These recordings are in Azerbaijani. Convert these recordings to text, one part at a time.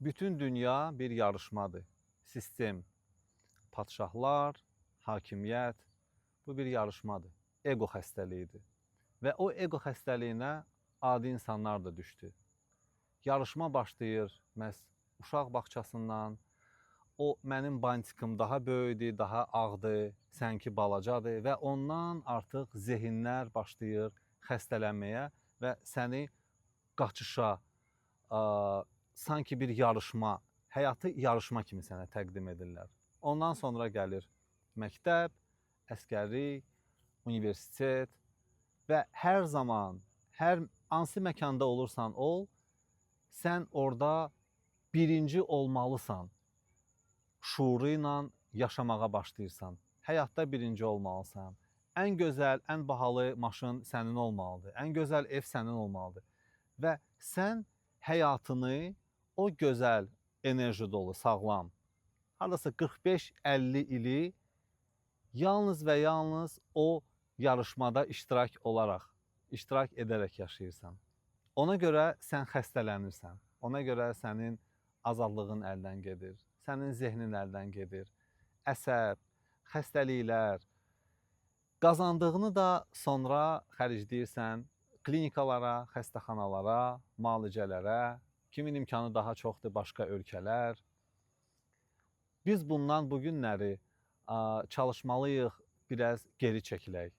Bütün dünya bir yarışmadır. Sistem, padşahlar, hakimiyyət bu bir yarışmadır. Ego xəstəliyidir. Və o ego xəstəliyinə adi insanlar da düşdü. Yarışma başlayır məhz uşaq bağçasından. O mənim bantikim daha böyükdür, daha ağdır, sənki balacadır və ondan artıq zehinlər başlayır xəstələnməyə və səni qaçışa, sanki bir yarışma, həyatı yarışma kimi sənə təqdim edirlər. Ondan sonra gəlir məktəb, əskərlik, universitet və hər zaman, hər hansı məkanda olursan ol, sən orada birinci olmalısan. Şuuru ilə yaşamağa başlayırsan. Həyatda birinci olmalısan. Ən gözəl, ən bahalı maşın sənin olmalıdır. Ən gözəl ev sənin olmalıdır. Və sən həyatını o gözəl, enerji dolu, sağlam, hardasa 45-50 ili yalnız və yalnız o yarışmada iştirak edərək yaşayırsan. Ona görə sən xəstələnirsən. Ona görə sənin azadlığın əldən gedir. Sənin zehnin əldən gedir. Əsəb, xəstəliklər, qazandığını da sonra xərcləyirsən klinikalara, xəstəxanalara, müalicələrə, kimin imkanı daha çoxdur, başqa ölkələr. Biz bundan bu günləri çalışmalıyıq, biraz geri çəkilək.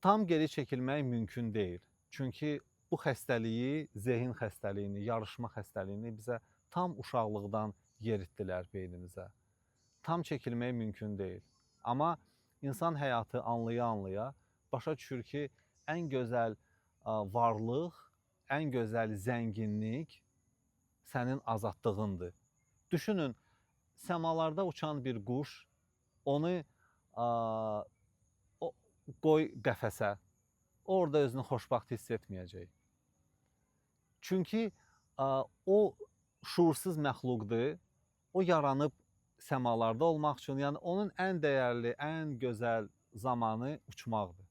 Tam geri çəkilmək mümkün deyil. Çünki bu xəstəliyi, zehin xəstəliyini, yarışma xəstəliyini bizə tam uşaqlıqdan yeritdilər beynimizə. Tam çəkilmək mümkün deyil. Amma insan həyatı anlaya-anlaya başa düşür ki, ən gözəl varlıq, ən gözəl zənginlik sənin azadlığındır. Düşünün, səmalarda uçan bir quş, onu qoy qəfəsə, orada özünü xoşbaxt hiss etməyəcək. Çünki o şuursuz məxluqdur, o yaranıb səmalarda olmaq üçün, yəni onun ən dəyərli, ən gözəl zamanı uçmaqdır.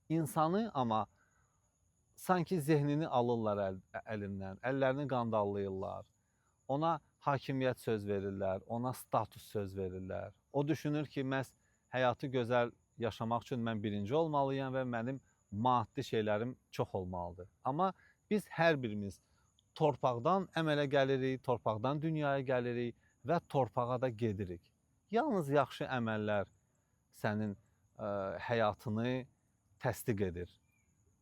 İnsanı amma sanki zehnini alırlar əlindən, əllərini qandallayırlar, ona hakimiyyət söz verirlər, ona status söz verirlər. O düşünür ki, məhz həyatı gözəl yaşamaq üçün mən birinci olmalıyam və mənim maddi şeylərim çox olmalıdır. Amma biz hər birimiz torpaqdan əmələ gəlirik, torpaqdan dünyaya gəlirik və torpağa da gedirik. Yalnız yaxşı əməllər sənin həyatını təsdiq edir,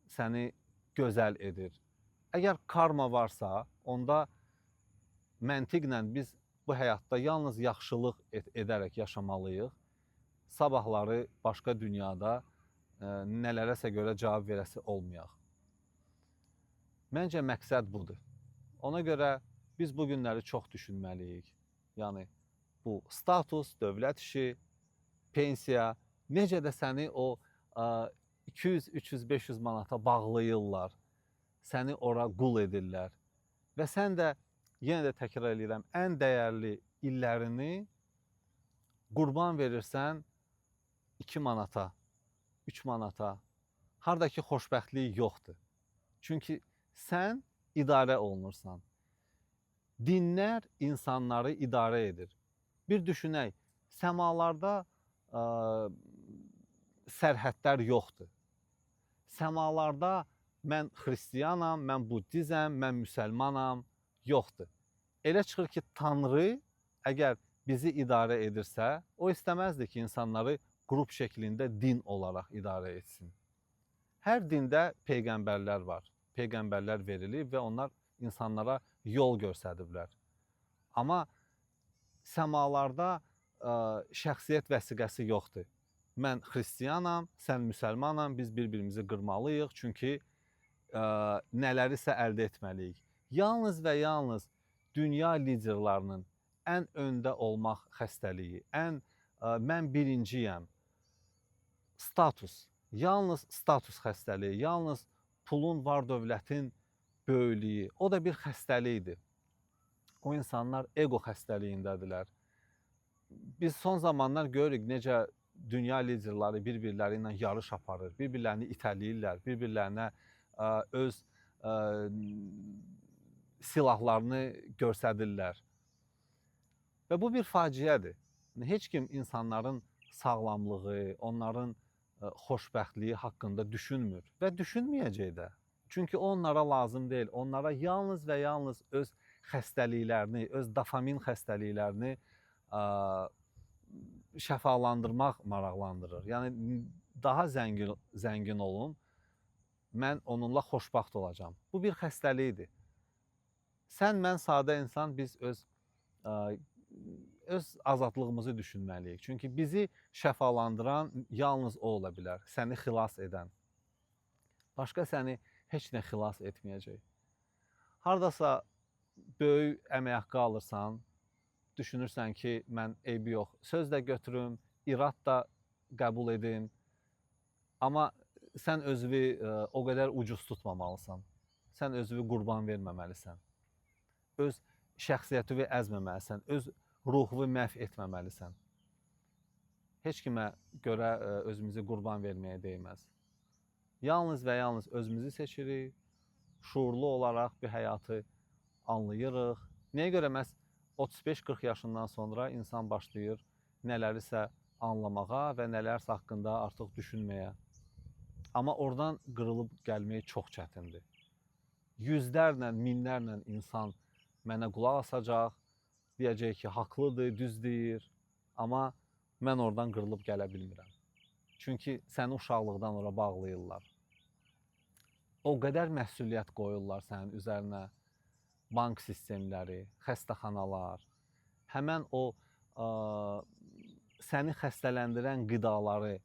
səni gözəl edir. Əgər karma varsa, onda məntiqlə biz bu həyatda yalnız yaxşılıq edərək yaşamalıyıq. Sabahları başqa dünyada nələrəsə görə cavab verəsi olmayaq. Məncə məqsəd budur. Ona görə biz bu günləri çox düşünməliyik. Yəni bu status, dövlət işi, pensiya, necə də səni o 200, 300, 500 manata bağlayırlar, səni ora qul edirlər. Və sən də, yenə də təkrar edirəm, ən dəyərli illərini qurban verirsən 2 manata, 3 manata, hardakı xoşbəxtlik yoxdur. Çünki sən idarə olunursan. Dinlər insanları idarə edir. Bir düşünək, səmalarda sərhədlər yoxdur. Səmalarda mən xristiyanam, mən buddizəm, mən müsəlmanam, yoxdur. Elə çıxır ki, Tanrı əgər bizi idarə edirsə, o istəməzdi ki, insanları qrup şəklində din olaraq idarə etsin. Hər dində peyğəmbərlər var. Peyğəmbərlər verilir və onlar insanlara yol göstəriblər. Amma səmalarda şəxsiyyət vəsiqəsi yoxdur. Mən xristiyanam, sən müsəlmanam, biz bir-birimizi qırmalıyıq, çünki nələrisə əldə etməliyik. Yalnız və yalnız dünya liderlərinin ən öndə olmaq xəstəliyi, mən birinciyəm, status, yalnız status xəstəliyi, yalnız pulun, var dövlətin böyüklüyü, o da bir xəstəlikdir. O insanlar ego xəstəliyindədirlər. Biz son zamanlar görürük necə dünya liderləri bir-birləri ilə yarış aparır, bir-birlərini itələyirlər, bir-birlərinə öz silahlarını göstərirlər. Və bu bir faciədir. Yəni, heç kim insanların sağlamlığı, onların xoşbəxtliyi haqqında düşünmür və düşünməyəcək də. Çünki onlara lazım deyil. Onlara yalnız və yalnız öz xəstəliklərini, öz dopamin xəstəliklərini şəfalandırmaq maraqlandırır. Yəni, daha zəngin olum, mən onunla xoşbəxt olacam. Bu bir xəstəlikdir. Sən, mən, sadə insan, biz öz azadlığımızı düşünməliyik. Çünki bizi şəfalandıran yalnız o ola bilər, səni xilas edən. Başqa səni heç nə xilas etməyəcək. Hardasa böyük əmək haqqı alırsan, düşünürsən ki, mən eybi yox, söz də götürüm, irad da qəbul edim, amma sən özünü o qədər ucuz tutmamalısan, sən özünü qurban verməməlisən, öz şəxsiyyətini əzməməlisən, öz ruhunu məhv etməməlisən. Heç kimə görə özümüzü qurban verməyə dəyməz. Yalnız və yalnız özümüzü seçirik, şuurlu olaraq bir həyatı anlayırıq. Nəyə görə məhz 35-40 yaşından sonra insan başlayır nələrisə anlamağa və nələrsə haqqında artıq düşünməyə. Amma oradan qırılıb gəlmək çox çətindir. Yüzlərlə, minlərlə insan mənə qulaq asacaq, deyəcək ki, haqlıdır, düz deyir, amma mən oradan qırılıb gələ bilmirəm. Çünki səni uşaqlıqdan ora bağlayırlar. O qədər məsuliyyət qoyurlar sənin üzərinə, bank sistemləri, xəstəxanalar, həmən o səni xəstələndirən qidaları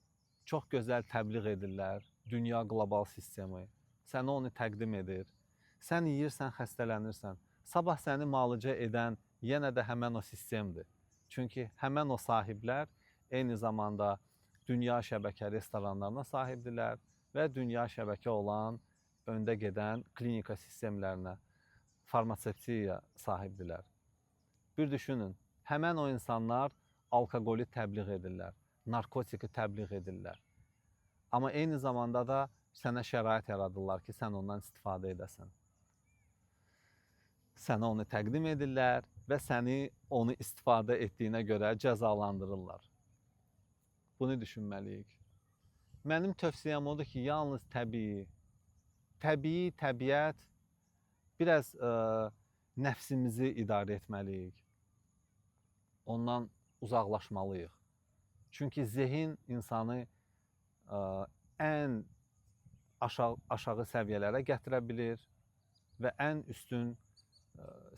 çox gözəl təbliğ edirlər, dünya qlobal sistemi, sənə onu təqdim edir. Sən yeyirsən, xəstələnirsən. Sabah səni malıca edən yenə də həmən o sistemdir. Çünki həmən o sahiblər eyni zamanda dünya şəbəkə restoranlarına sahibdirlər və dünya şəbəkə olan öndə gedən klinika sistemlərinə, farmasevtiya sahibdirlər. Bir düşünün, həmən o insanlar alkoqoli təbliğ edirlər, narkotiki təbliğ edirlər. Amma eyni zamanda da sənə şərait yaradırlar ki, sən ondan istifadə edəsən. Sənə onu təqdim edirlər və səni onu istifadə etdiyinə görə cəzalandırırlar. Bunu düşünməliyik. Mənim tövsiyəm odur ki, yalnız təbiət, biraz nəfsimizi idarə etməliyik. Ondan uzaqlaşmalıyıq. Çünki zehin insanı ən aşağı səviyyələrə gətirə bilir və ən üstün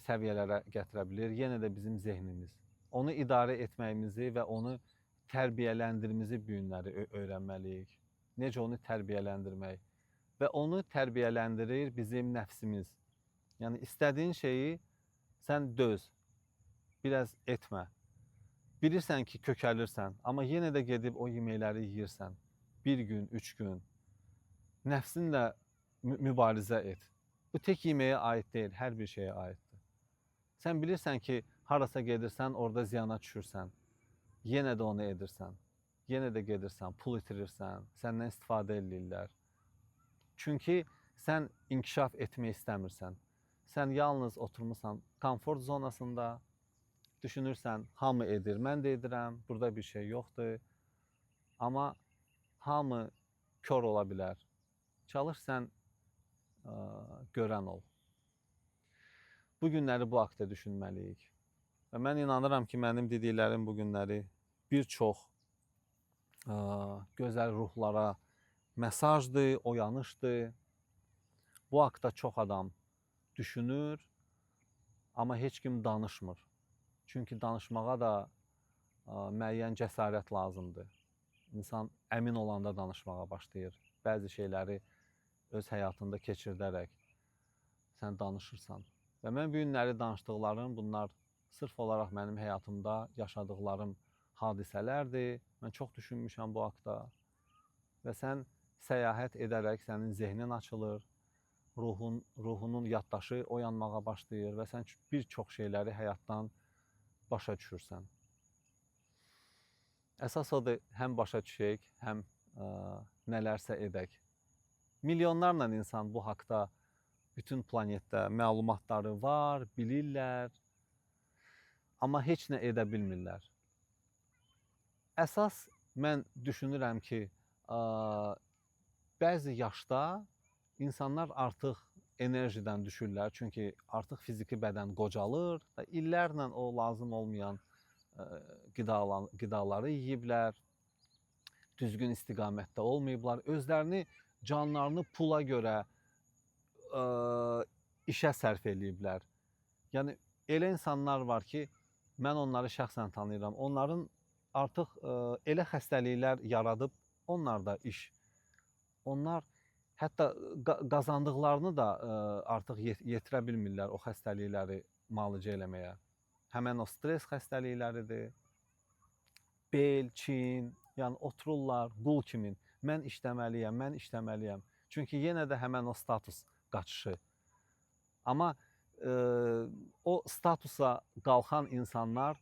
səviyyələrə gətirə bilir. Yenə də bizim zehnimiz. Onu idarə etməyimizi və onu tərbiyələndirməyi bu günləri öyrənməliyik. Necə onu tərbiyələndirmək? Və onu tərbiyələndirir bizim nəfsimiz. Yəni, istədiyin şeyi sən döz, biraz etmə. Bilirsən ki, kökəlirsən, amma yenə də gedib o yeməkləri yeyirsən. Bir gün, 3 gün. Nəfsinlə mübarizə et. Bu tək yeməyə aid deyil, hər bir şeyə aiddir. Sən bilirsən ki, harasa gedirsən, orada ziyana düşürsən. Yenə də onu edirsən. Yenə də gedirsən, pul itirirsən, səndən istifadə edirlər. Çünki sən inkişaf etmək istəmirsən. Sən yalnız oturmuşsan komfort zonasında, düşünürsən, hamı edir, mən də edirəm, burada bir şey yoxdur. Amma hamı kör ola bilər. Çalış sən görən ol. Bu günləri bu haqda düşünməliyik. Və mən inanıram ki, mənim dediklərim bu günləri bir çox gözəl ruhlara mesajdır, oyanışdır. Bu haqda çox adam düşünür, amma heç kim danışmır. Çünki danışmağa da müəyyən cəsarət lazımdır. İnsan əmin olanda danışmağa başlayır. Bəzi şeyləri öz həyatında keçirdərək sən danışırsan. Və mən bu günləri danışdıqlarım, bunlar sırf olaraq mənim həyatımda yaşadıqlarım hadisələrdir. Mən çox düşünmüşəm bu haqda. Və sən səyahət edərək sənin zehnin açılır, ruhunun yaddaşı oyanmağa başlayır və sən bir çox şeyləri həyatdan başa düşürsən. Əsas odur, həm başa düşək, həm nələrsə edək. Milyonlarla insan bu haqda Bütün planetdə məlumatları var, bilirlər, amma heç nə edə bilmirlər. Əsas mən düşünürəm ki, bəzi yaşda insanlar artıq enerjidən düşürlər, çünki artıq fiziki bədən qocalır və illərlə o lazım olmayan qidaları yeyiblər, düzgün istiqamətdə olmayıblar, özlərini, canlarını pula görə işə sərf eləyiblər. Yəni, elə insanlar var ki, mən onları şəxsən tanıyıram, onların artıq elə xəstəliklər yaradıb, onlar da iş. Onlar hətta qazandıqlarını da artıq yetirə bilmirlər o xəstəlikləri müalicə eləməyə. Həmən o stres xəstəlikləridir, bel, çin, yəni otururlar qul kimi. Mən işləməliyəm, mən işləməliyəm. Çünki yenə də həmən o status qaçışı. Amma o statusa qalxan insanlar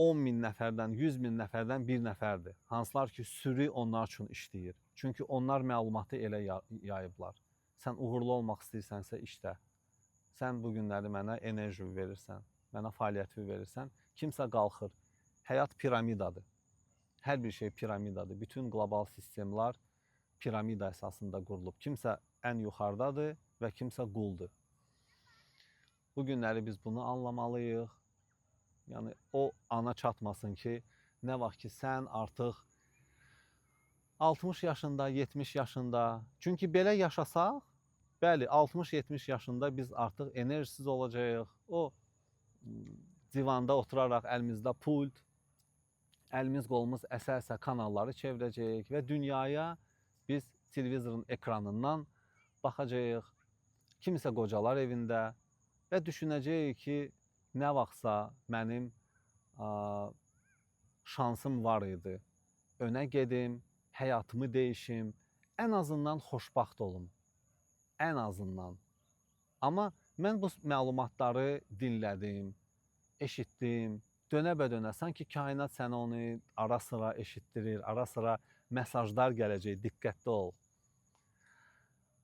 10 min nəfərdən, 100 min nəfərdən bir nəfərdir. Hansılar ki, sürü onlar üçün işləyir. Çünki onlar məlumatı elə yayıblar. Sən uğurlu olmaq istəyirsənsə işlə. Sən bu günləri mənə enerji verirsən, mənə fəaliyyəti verirsən. Kimsə qalxır. Həyat piramidadır. Hər bir şey piramidadır. Bütün qlobal sistemlər piramida əsasında qurulub. Kimsə ən yuxarıdadır və kimsə quldur. Bu günləri biz bunu anlamalıyıq. Yəni, o ana çatmasın ki, nə vaxt ki, sən artıq 60 yaşında, 70 yaşında, çünki belə yaşasaq, bəli, 60-70 yaşında biz artıq enerjisiz olacağıq. O divanda oturaraq əlimizdə pult, əlimiz qolumuz əsə-əsə kanalları çevirəcəyik və dünyaya biz televizorun ekranından baxacağıq. Kimisə qocalar evində və düşünəcəyik ki, nə vaxtsa mənim şansım var idi. Önə gedim, həyatımı dəyişim, ən azından xoşbaxt olum. Ən azından. Amma mən bu məlumatları dinlədim, eşitdim, dönə-bədönə sanki kainat sənə onu ara-sıra eşitdirir, ara-sıra mesajlar gələcək, diqqətli ol.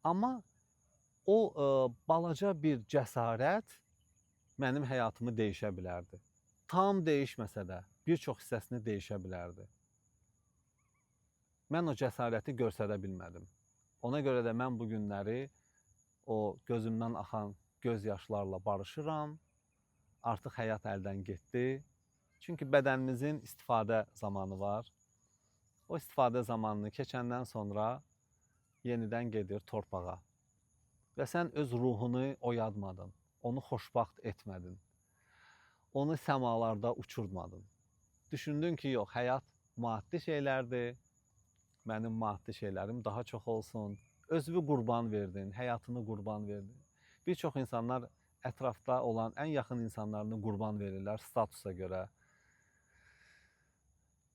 Amma o balaca bir cəsarət mənim həyatımı dəyişə bilərdi. Tam dəyişməsə də, bir çox hissəsini dəyişə bilərdi. Mən o cəsarəti göstərə bilmədim. Ona görə də mən bu günləri o gözümdən axan göz yaşlarla barışıram. Artıq həyat əldən getdi. Çünki bədənimizin istifadə zamanı var. O istifadə zamanını keçəndən sonra yenidən gedir torpağa. Və sən öz ruhunu oyadmadın, onu xoşbaxt etmədin. Onu səmalarda uçurmadın. Düşündün ki, yox, həyat maddi şeylərdir, mənim maddi şeylərim daha çox olsun. Özünü qurban verdin, həyatını qurban verdin. Bir çox insanlar ətrafda olan ən yaxın insanlarını qurban verirlər statusa görə.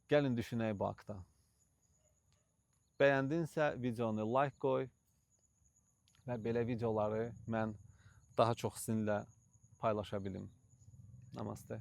Gəlin düşünək bu haqda. Bəyəndinsə videonu like qoy və belə videoları mən daha çox sizinlə paylaşa bilim. Namaste.